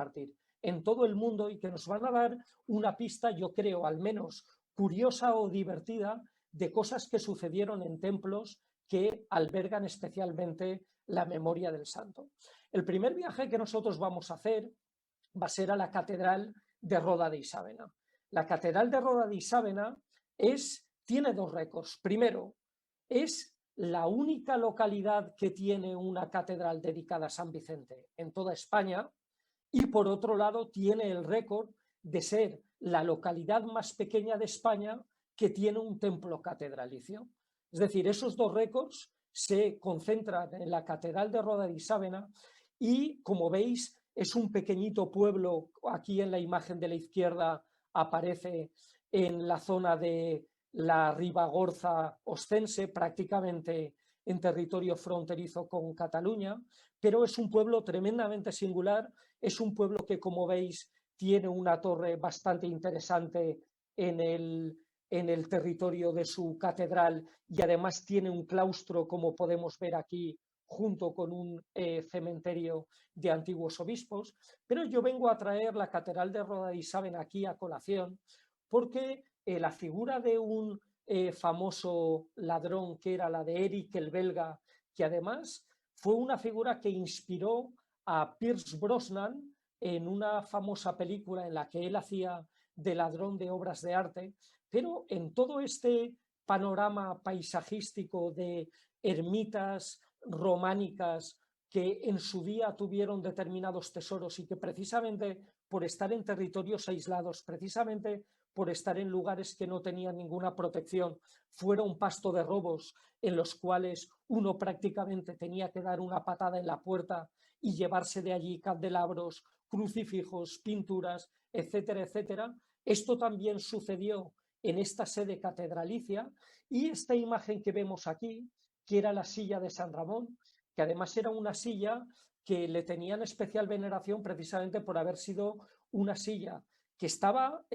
Mártir en todo el mundo y que nos van a dar una pista, yo creo, al menos curiosa o divertida, de cosas que sucedieron en templos que albergan especialmente la memoria del santo. El primer viaje que nosotros vamos a hacer va a ser a la Catedral de Roda de Isábena. La Catedral de Roda de Isábena tiene dos récords. Primero, es la única localidad que tiene una catedral dedicada a San Vicente en toda España y, por otro lado, tiene el récord de ser la localidad más pequeña de España que tiene un templo catedralicio. Es decir, esos dos récords se concentran en la Catedral de Roda de Isábena y, como veis, es un pequeñito pueblo. Aquí en la imagen de la izquierda aparece en la zona de la Ribagorza Ostense, prácticamente en territorio fronterizo con Cataluña, pero es un pueblo tremendamente singular, es un pueblo que, como veis, tiene una torre bastante interesante en el territorio de su catedral y además tiene un claustro, como podemos ver aquí, junto con un cementerio de antiguos obispos. Pero yo vengo a traer la Catedral de Roda de Isábena aquí a colación porque la figura de un famoso ladrón que era la de Eric el Belga, que además fue una figura que inspiró a Pierce Brosnan en una famosa película en la que él hacía de ladrón de obras de arte, pero en todo este panorama paisajístico de ermitas románicas que en su día tuvieron determinados tesoros y que precisamente por estar en territorios aislados, precisamente por estar en lugares que no tenían ninguna protección, fueron pasto de robos en los cuales uno prácticamente tenía que dar una patada en la puerta y llevarse de allí candelabros, crucifijos, pinturas, etcétera, etcétera. Esto también sucedió en esta sede catedralicia y esta imagen que vemos aquí, que era la silla de San Ramón, que además era una silla que le tenían especial veneración precisamente por haber sido una silla que estaba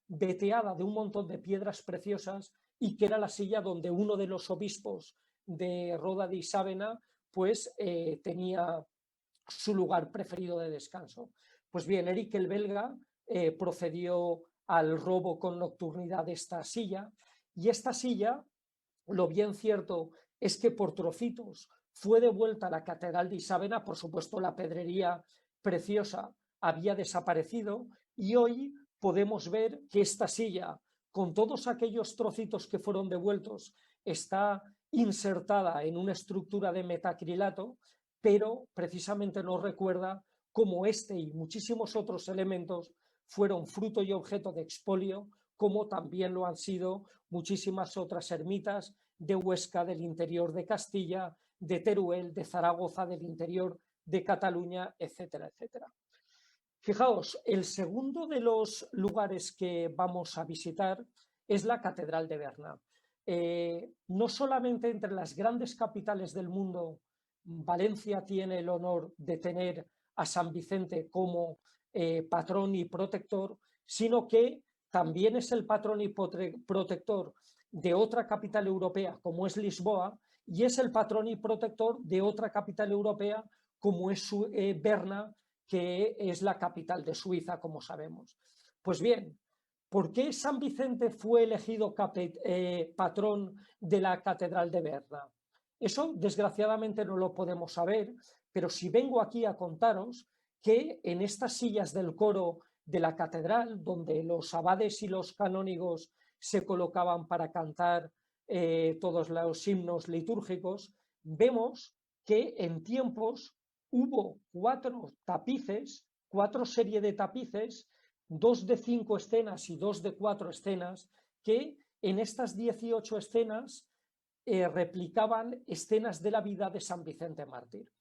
veteada de un montón de piedras preciosas y que era la silla donde uno de los obispos de Roda de Isábena pues tenía su lugar preferido de descanso. Pues bien, Eric el Belga procedió al robo con nocturnidad de esta silla y esta silla, lo bien cierto es que por trocitos fue devuelta a la Catedral de Isábena, por supuesto la pedrería preciosa había desaparecido y hoy podemos ver que esta silla, con todos aquellos trocitos que fueron devueltos, está insertada en una estructura de metacrilato, pero precisamente nos recuerda cómo este y muchísimos otros elementos fueron fruto y objeto de expolio, como también lo han sido muchísimas otras ermitas de Huesca, del interior de Castilla, de Teruel, de Zaragoza, del interior de Cataluña, etcétera, etcétera. Fijaos, el segundo de los lugares que vamos a visitar es la Catedral de Berna. No solamente entre las grandes capitales del mundo, Valencia tiene el honor de tener a San Vicente como patrón y protector, sino que también es el patrón y protector de otra capital europea como es Lisboa y es el patrón y protector de otra capital europea como es Berna, que es la capital de Suiza, como sabemos. Pues bien, ¿por qué San Vicente fue elegido patrón de la Catedral de Berna? Eso, desgraciadamente, no lo podemos saber, pero si vengo aquí a contaros que en estas sillas del coro de la catedral, donde los abades y los canónigos se colocaban para cantar todos los himnos litúrgicos, vemos que en tiempos hubo cuatro series de tapices, 2 de 5 escenas y 2 de 4 escenas, que en estas 18 escenas replicaban escenas de la vida de San Vicente Mártir.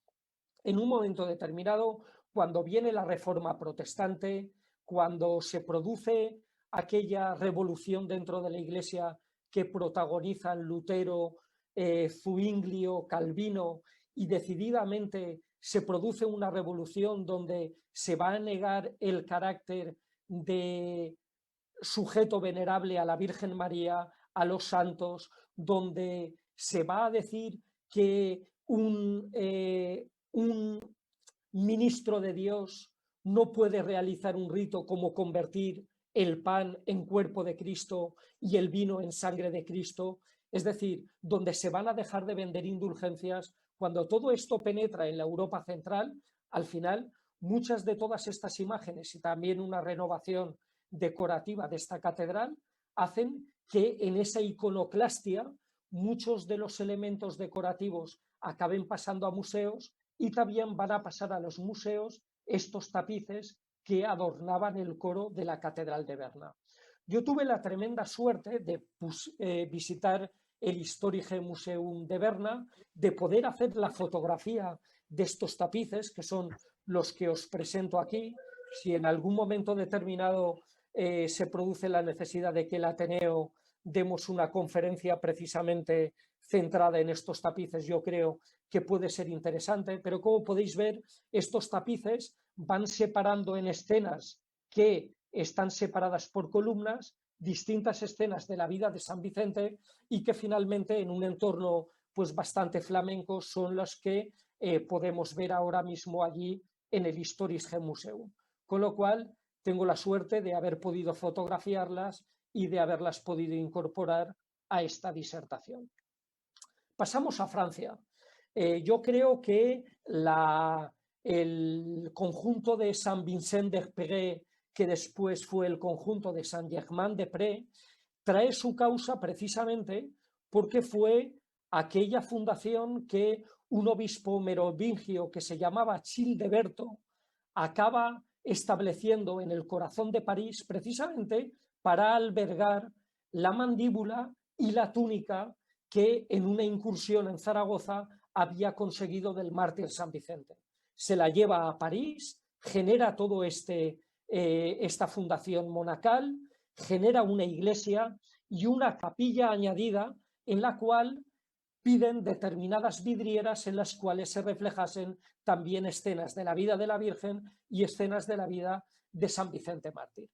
En un momento determinado, cuando viene la Reforma Protestante, cuando se produce aquella revolución dentro de la Iglesia que protagonizan Lutero, Zuinglio, Calvino, y decididamente se produce una revolución donde se va a negar el carácter de sujeto venerable a la Virgen María, a los santos, donde se va a decir que un ministro de Dios, no puede realizar un rito como convertir el pan en cuerpo de Cristo y el vino en sangre de Cristo, es decir, donde se van a dejar de vender indulgencias. Cuando todo esto penetra en la Europa central, al final muchas de todas estas imágenes y también una renovación decorativa de esta catedral hacen que en esa iconoclastia muchos de los elementos decorativos acaben pasando a museos y también van a pasar a los museos estos tapices que adornaban el coro de la Catedral de Berna. Yo tuve la tremenda suerte de visitar el Historische Museum de Berna, de poder hacer la fotografía de estos tapices, que son los que os presento aquí. Si en algún momento determinado se produce la necesidad de que el Ateneo demos una conferencia precisamente centrada en estos tapices, yo creo que puede ser interesante, pero como podéis ver, estos tapices van separando en escenas que están separadas por columnas, distintas escenas de la vida de San Vicente y que finalmente en un entorno pues bastante flamenco son las que podemos ver ahora mismo allí en el Historische Museum. Con lo cual tengo la suerte de haber podido fotografiarlas y de haberlas podido incorporar a esta disertación. Pasamos a Francia. Yo creo que el conjunto de Saint-Vincent-de-Prés, que después fue el conjunto de Saint-Germain-des-Prés, trae su causa precisamente porque fue aquella fundación que un obispo merovingio que se llamaba Childeberto acaba estableciendo en el corazón de París precisamente para albergar la mandíbula y la túnica que en una incursión en Zaragoza había conseguido del mártir San Vicente. Se la lleva a París, genera todo esta fundación monacal, genera una iglesia y una capilla añadida en la cual piden determinadas vidrieras en las cuales se reflejasen también escenas de la vida de la Virgen y escenas de la vida de San Vicente Mártir.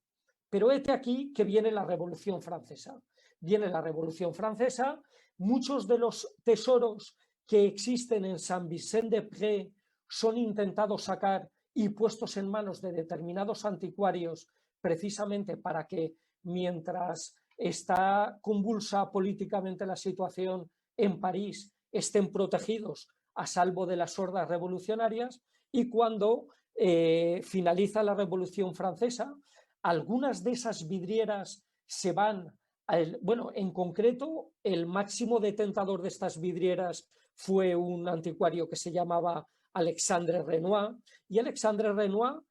Pero hete aquí que viene la Revolución Francesa. Viene la Revolución Francesa, muchos de los tesoros que existen en Saint-Vicent-de-Prés son intentados sacar y puestos en manos de determinados anticuarios precisamente para que mientras está convulsa políticamente la situación en París estén protegidos a salvo de las hordas revolucionarias, y cuando finaliza la Revolución Francesa, algunas de esas vidrieras se van, bueno, en concreto el máximo detentador de estas vidrieras fue un anticuario que se llamaba Alexandre Renoir, y Alexandre Renoir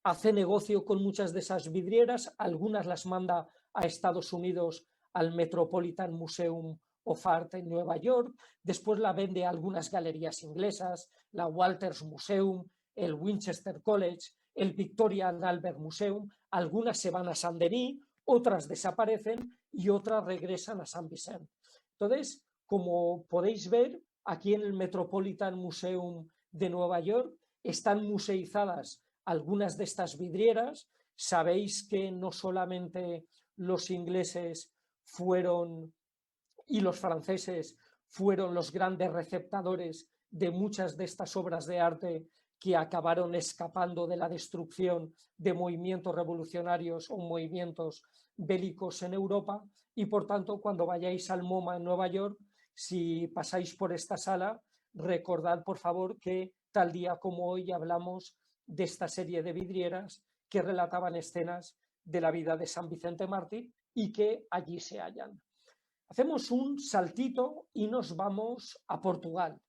hace negocio con muchas de esas vidrieras, algunas las manda a Estados Unidos al Metropolitan Museum of Art en Nueva York, después la vende a algunas galerías inglesas, la Walters Museum, el Winchester College, el Victoria and Albert Museum, algunas se van a Saint-Denis, otras desaparecen y otras regresan a Saint Vicent. Entonces, como podéis ver, aquí en el Metropolitan Museum de Nueva York están museizadas algunas de estas vidrieras. Sabéis que no solamente los ingleses fueron y los franceses fueron los grandes receptadores de muchas de estas obras de arte que acabaron escapando de la destrucción de movimientos revolucionarios o movimientos bélicos en Europa, y por tanto cuando vayáis al MoMA en Nueva York, si pasáis por esta sala, recordad por favor que tal día como hoy hablamos de esta serie de vidrieras que relataban escenas de la vida de San Vicente Mártir y que allí se hallan. Hacemos un saltito y nos vamos a Portugal.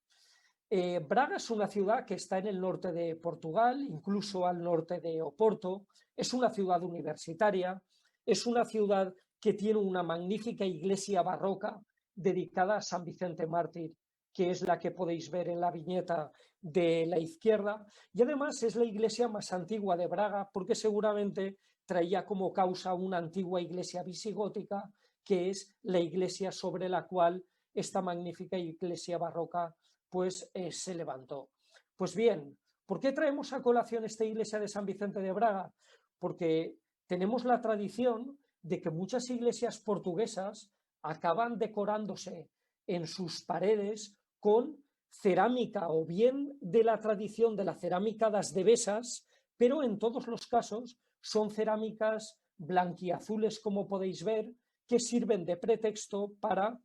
Braga es una ciudad que está en el norte de Portugal, incluso al norte de Oporto. Es una ciudad universitaria, es una ciudad que tiene una magnífica iglesia barroca dedicada a San Vicente Mártir, que es la que podéis ver en la viñeta de la izquierda, y además es la iglesia más antigua de Braga porque seguramente traía como causa una antigua iglesia visigótica, que es la iglesia sobre la cual esta magnífica iglesia barroca pues se levantó. Pues bien, ¿por qué traemos a colación esta iglesia de San Vicente de Braga? Porque tenemos la tradición de que muchas iglesias portuguesas acaban decorándose en sus paredes con cerámica, o bien de la tradición de la cerámica das devesas, pero en todos los casos son cerámicas blanquiazules, como podéis ver, que sirven de pretexto para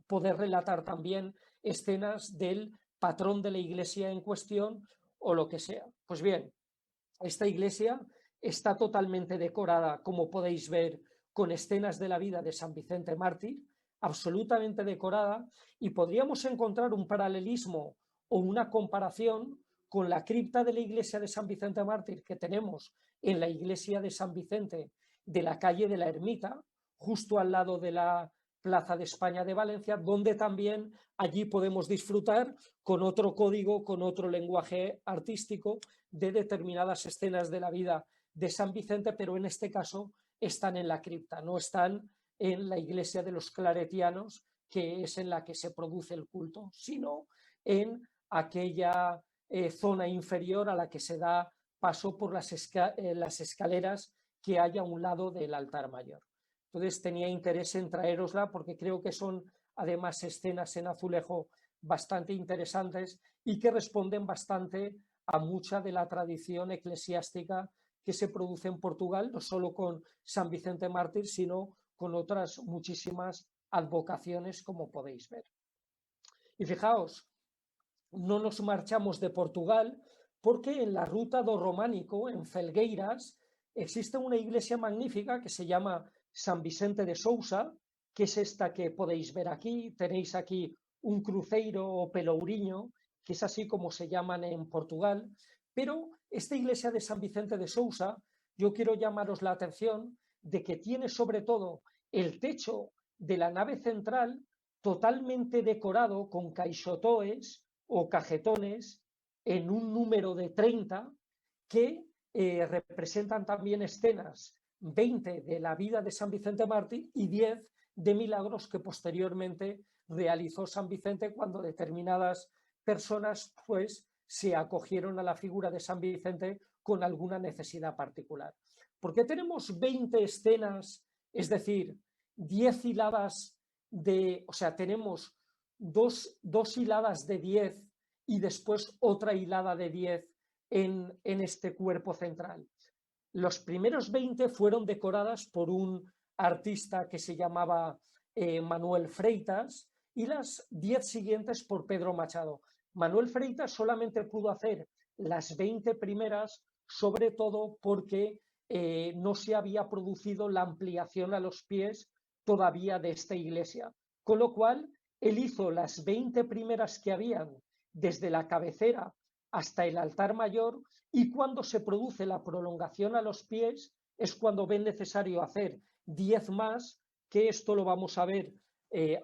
poder relatar también escenas del patrón de la iglesia en cuestión o lo que sea. Pues bien, esta iglesia está totalmente decorada, como podéis ver, con escenas de la vida de San Vicente Mártir, absolutamente decorada, y podríamos encontrar un paralelismo o una comparación con la cripta de la iglesia de San Vicente Mártir que tenemos en la iglesia de San Vicente de la calle de la Ermita, justo al lado de la Plaza de España de Valencia, donde también allí podemos disfrutar con otro código, con otro lenguaje artístico de determinadas escenas de la vida de San Vicente, pero en este caso están en la cripta, no están en la iglesia de los claretianos, que es en la que se produce el culto, sino en aquella zona inferior a la que se da paso por las escaleras que hay a un lado del altar mayor. Entonces tenía interés en traérosla porque creo que son además escenas en azulejo bastante interesantes y que responden bastante a mucha de la tradición eclesiástica que se produce en Portugal, no solo con San Vicente Mártir, sino con otras muchísimas advocaciones, como podéis ver. Y fijaos, no nos marchamos de Portugal porque en la ruta do Románico, en Felgueiras, existe una iglesia magnífica que se llama San Vicente de Sousa, que es esta que podéis ver aquí. Tenéis aquí un cruceiro o pelourinho, que es así como se llaman en Portugal. Pero esta iglesia de San Vicente de Sousa, yo quiero llamaros la atención de que tiene sobre todo el techo de la nave central totalmente decorado con caixotoes o cajetones en un número de 30 que representan también escenas, 20 de la vida de San Vicente Mártir y 10 de milagros que posteriormente realizó San Vicente cuando determinadas personas pues se acogieron a la figura de San Vicente con alguna necesidad particular. ¿Por qué tenemos 20 escenas, es decir, 10 hiladas de, o sea, tenemos dos hiladas de 10 y después otra hilada de 10 en este cuerpo central? Los primeros 20 fueron decoradas por un artista que se llamaba Manuel Freitas y las 10 siguientes por Pedro Machado. Manuel Freitas solamente pudo hacer las 20 primeras, sobre todo porque no se había producido la ampliación a los pies todavía de esta iglesia. Con lo cual, él hizo las 20 primeras que habían desde la cabecera hasta el altar mayor, y cuando se produce la prolongación a los pies es cuando ven necesario hacer 10 más, que esto lo vamos a ver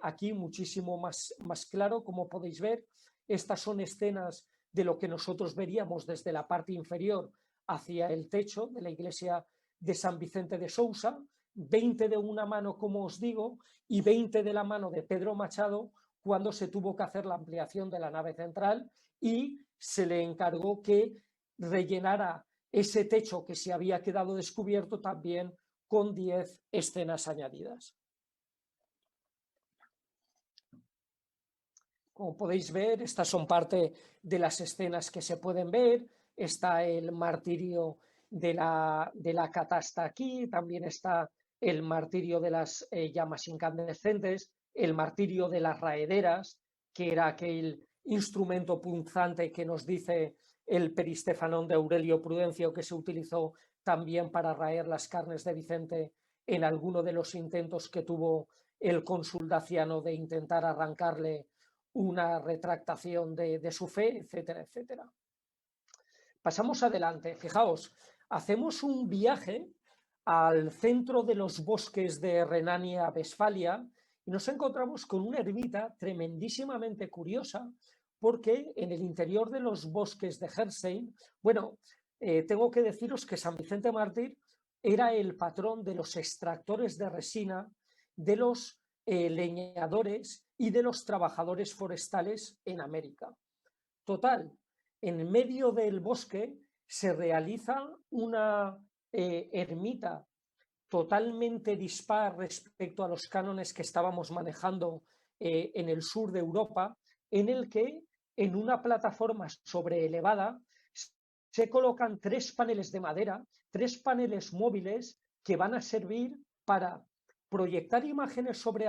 aquí muchísimo más claro, como podéis ver. Estas son escenas de lo que nosotros veríamos desde la parte inferior hacia el techo de la iglesia de San Vicente de Sousa, 20 de una mano, como os digo, y 20 de la mano de Pedro Machado, cuando se tuvo que hacer la ampliación de la nave central y se le encargó que rellenara ese techo que se había quedado descubierto también con 10 escenas añadidas. Como podéis ver, estas son parte de las escenas que se pueden ver. Está el martirio de la catasta aquí, también está el martirio de las llamas incandescentes, el martirio de las raederas, que era aquel instrumento punzante que nos dice el peristefanón de Aurelio Prudencio, que se utilizó también para raer las carnes de Vicente en alguno de los intentos que tuvo el cónsul Daciano de intentar arrancarle una retractación de su fe, etcétera, etcétera. Pasamos adelante. Fijaos, hacemos un viaje al centro de los bosques de Renania-Westfalia y nos encontramos con una ermita tremendísimamente curiosa, porque en el interior de los bosques de Herstein, bueno, tengo que deciros que San Vicente Mártir era el patrón de los extractores de resina, de los leñadores y de los trabajadores forestales en América. Total, en medio del bosque se realiza una ermita totalmente dispar respecto a los cánones que estábamos manejando en el sur de Europa, en el que en una plataforma sobreelevada se colocan 3 paneles de madera, 3 paneles móviles que van a servir para proyectar imágenes sobre